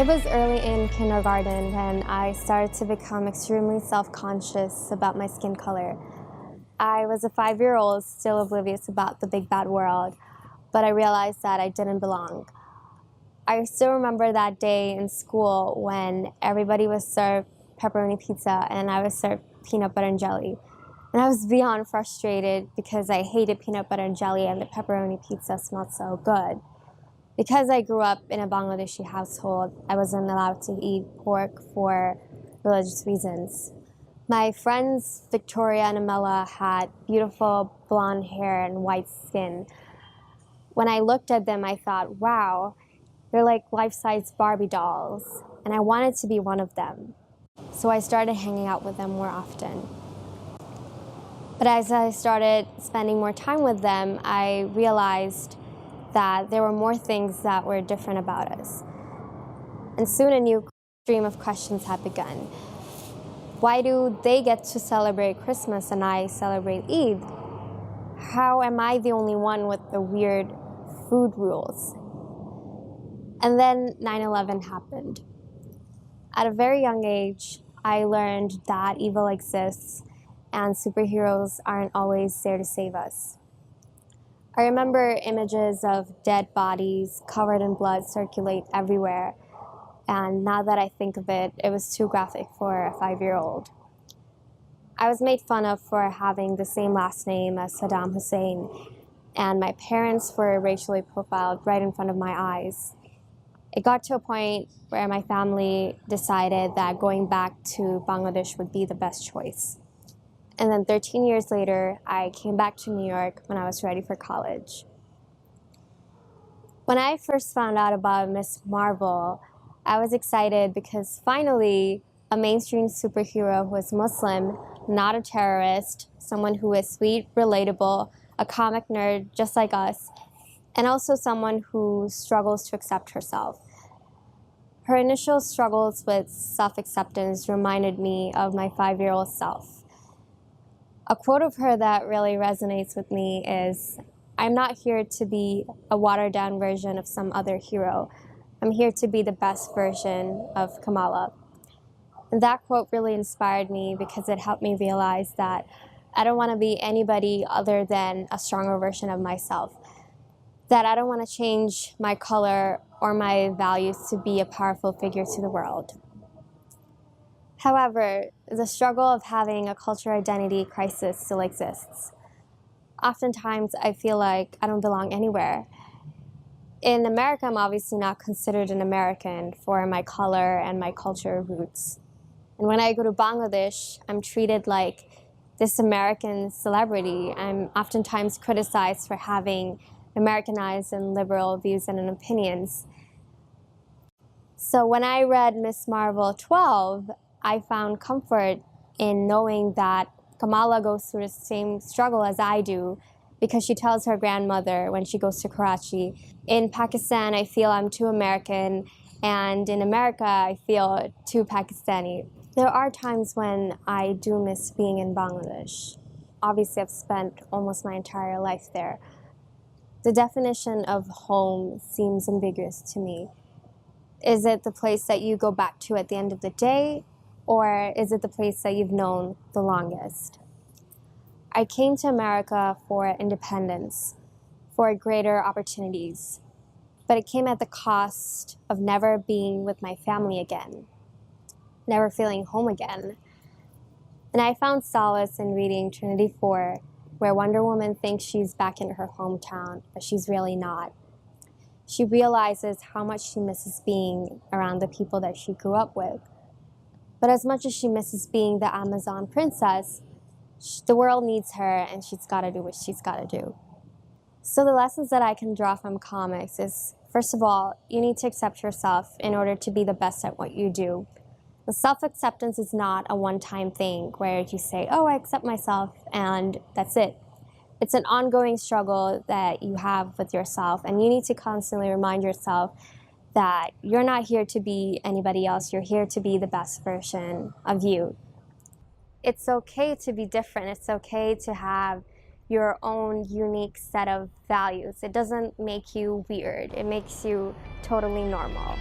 It was early in kindergarten when I started to become extremely self-conscious about my skin color. I was a 5-year-old still oblivious about the big bad world, but I realized that I didn't belong. I still remember that day in school when everybody was served pepperoni pizza and I was served peanut butter and jelly. And I was beyond frustrated because I hated peanut butter and jelly and the pepperoni pizza smelled so good. Because I grew up in a Bangladeshi household, I wasn't allowed to eat pork for religious reasons. My friends Victoria and Amela had beautiful blonde hair and white skin. When I looked at them, I thought, wow, they're like life-size Barbie dolls, and I wanted to be one of them. So I started hanging out with them more often. But as I started spending more time with them, I realized that there were more things that were different about us. And soon a new stream of questions had begun. Why do they get to celebrate Christmas and I celebrate Eid? How am I the only one with the weird food rules? And then 9/11 happened. At a very young age, I learned that evil exists and superheroes aren't always there to save us. I remember images of dead bodies covered in blood circulate everywhere, and now that I think of it, it was too graphic for a 5-year-old. I was made fun of for having the same last name as Saddam Hussein, and my parents were racially profiled right in front of my eyes. It got to a point where my family decided that going back to Bangladesh would be the best choice. And then 13 years later, I came back to New York when I was ready for college. When I first found out about Miss Marvel, I was excited because finally a mainstream superhero who was Muslim, not a terrorist, someone who is sweet, relatable, a comic nerd just like us, and also someone who struggles to accept herself. Her initial struggles with self-acceptance reminded me of my 5-year-old self. A quote of her that really resonates with me is, "I'm not here to be a watered-down version of some other hero. I'm here to be the best version of Kamala." And that quote really inspired me because it helped me realize that I don't want to be anybody other than a stronger version of myself. That I don't want to change my color or my values to be a powerful figure to the world. However, the struggle of having a cultural identity crisis still exists. Oftentimes, I feel like I don't belong anywhere. In America, I'm obviously not considered an American for my color and my cultural roots. And when I go to Bangladesh, I'm treated like this American celebrity. I'm oftentimes criticized for having Americanized and liberal views and opinions. So when I read Miss Marvel 12, I found comfort in knowing that Kamala goes through the same struggle as I do because she tells her grandmother when she goes to Karachi, "In Pakistan, I feel I'm too American, and in America, I feel too Pakistani." There are times when I do miss being in Bangladesh. Obviously, I've spent almost my entire life there. The definition of home seems ambiguous to me. Is it the place that you go back to at the end of the day, or is it the place that you've known the longest? I came to America for independence, for greater opportunities, but it came at the cost of never being with my family again, never feeling home again. And I found solace in reading Trinity 4, where Wonder Woman thinks she's back in her hometown, but she's really not. She realizes how much she misses being around the people that she grew up with. But as much as she misses being the Amazon princess, the world needs her and she's got to do what she's got to do. So the lessons that I can draw from comics is, first of all, you need to accept yourself in order to be the best at what you do. The self-acceptance is not a one-time thing where you say, "Oh, I accept myself," and that's it. It's an ongoing struggle that you have with yourself, and you need to constantly remind yourself that you're not here to be anybody else. You're here to be the best version of you. It's okay to be different. It's okay to have your own unique set of values. It doesn't make you weird. It makes you totally normal.